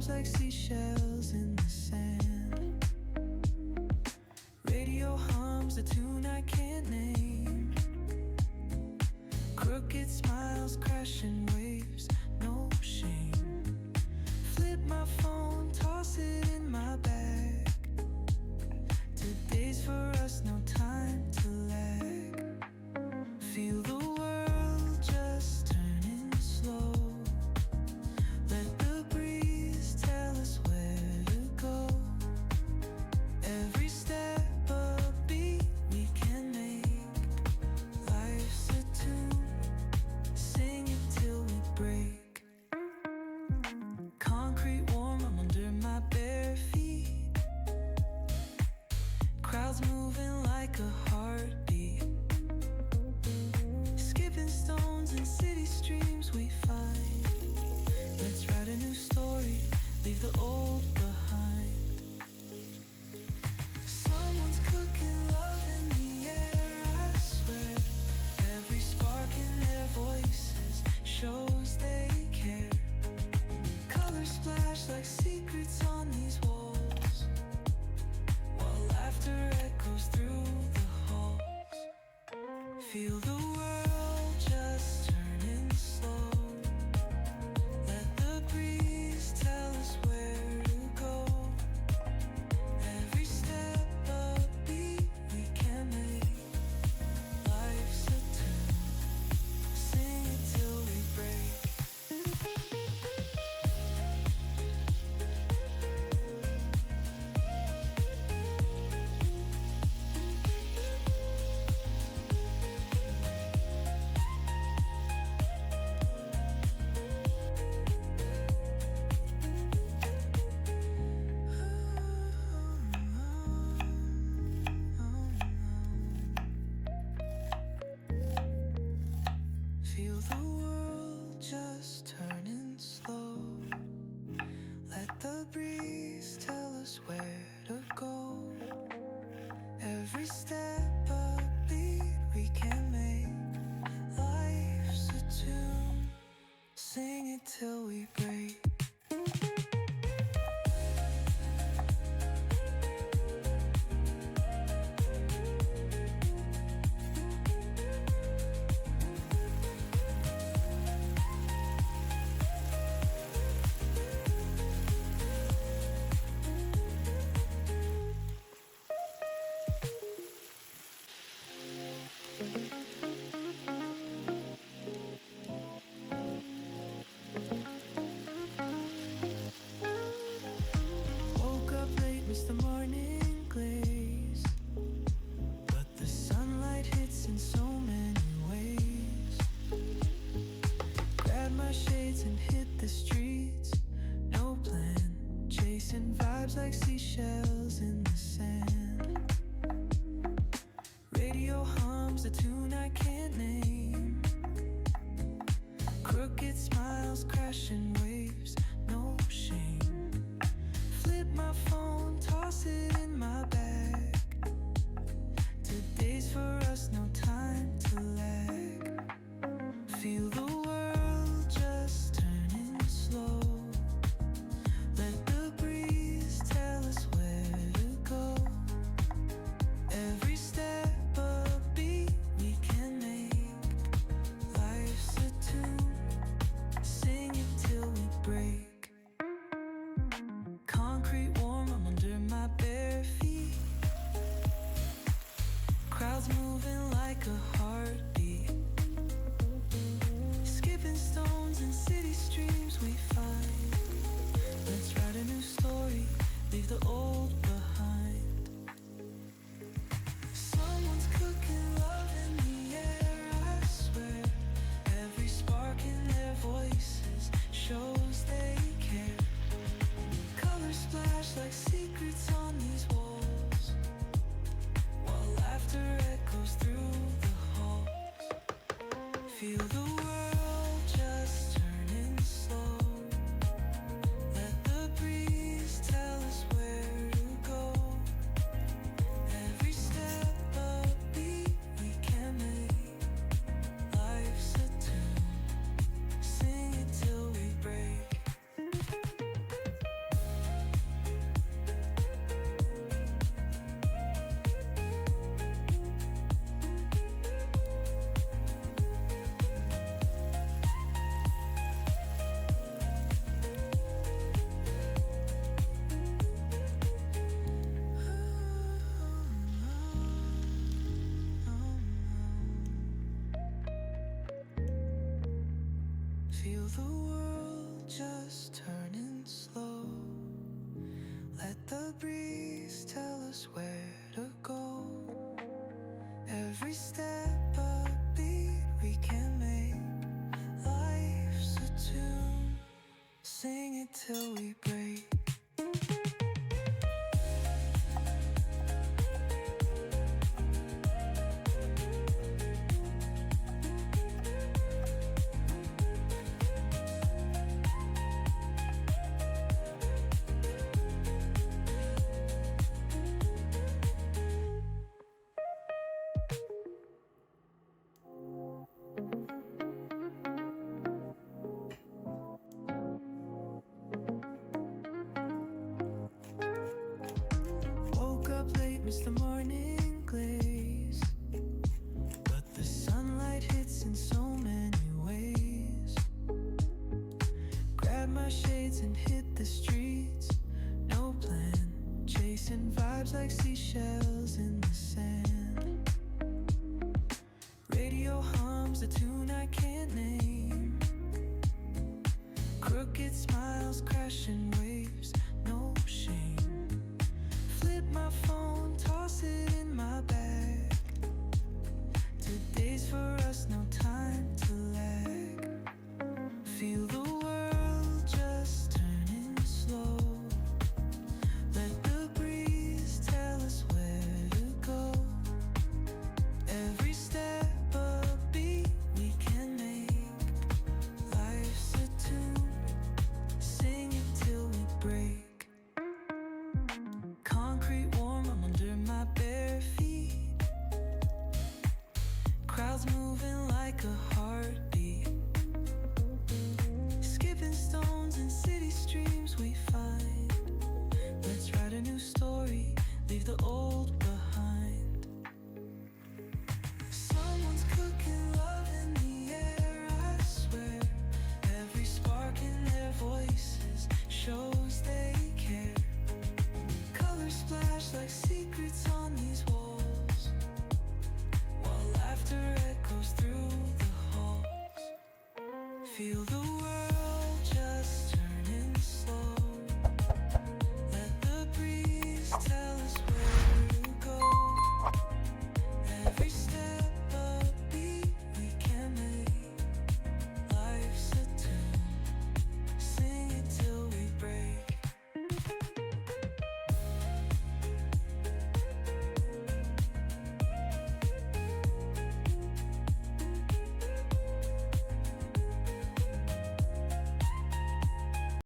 vibes like seashells in the sand. Radio hums a tune I can't name. Crooked smiles, crashing waves, no shame. Flip my phone, toss it in my bag. Today's for us, no time to lag. Feel the world just turning slow. Let the breeze tell us where to go. Every step a beat we can make. Life's a tune, sing it till we break. Concrete warm, I'm under my bare feet. Crowds moving like a heartbeat. Skipping stones in city streams we find. Let's write a new story, leave the old behind. Someone's cooking love in the air, I swear. Every spark in their voices shows they care. Colors splash like secrets on these walls, while laughter echoes through the halls. Feel the world just turning slow. Let the breeze tell us where to go. Every step a beat we can make. Life's a tune, sing it till we break. Feel the world just turning slow. Let the breeze tell us where to go. Every step a beat we can make. Life's a tune, sing it till we break. Woke up late, missed the morning glaze, but the sunlight hits in so many ways. Grab my shades and hit the streets, no plan, chasing vibes like seashells in the sand. Radio hums a tune I can't name. Crooked smiles, crashing waves, no shame. Flip my phone, toss it in my bag. Today's for us, no time to lag. Feel the world just turning slow. Let the breeze tell us where to go. Every step a beat we can make. Life's a tune, sing it till we break. Concrete warm, I'm under my bare feet. Crowds moving like a heartbeat. Skipping stones in city streams we find. Let's write a new story, leave the old behind. Someone's cooking love in the air, I swear. Every spark in their voices shows they care. Colors splash like secrets on these walls, while laughter echoes through the halls. Feel the world just turning slow. Let the breeze tell us where to go. Every step a beat we can make. Life's a tune, sing it till we break. Feel the world just turning slow. Let the breeze tell us where to go. Every step a beat we can make. Life's a tune, sing it till we break. The morning glaze, but the sunlight hits in so many ways. Grab my shades and hit the streets. No plan, chasing vibes like seashells in the sand. Radio hums a tune I can't name. Crooked smiles crashing waves, no shame. Flip my phone, toss it in my bag. Today's for us, no time to lag. Feel the world just turning slow. Let the breeze tell us where to go. Every step a beat we can make. Life's a tune, sing it till we break. Concrete warm, I'm under my bare feet. Crowds moving like a heartbeat. Skipping stones in city streams we find. Let's write a new story, leave the old behind. Someone's cooking love in the air, I swear. Every spark in their voices shows they care. Colors splash like secrets on these walls, while laughter echoes through the halls. Feel the world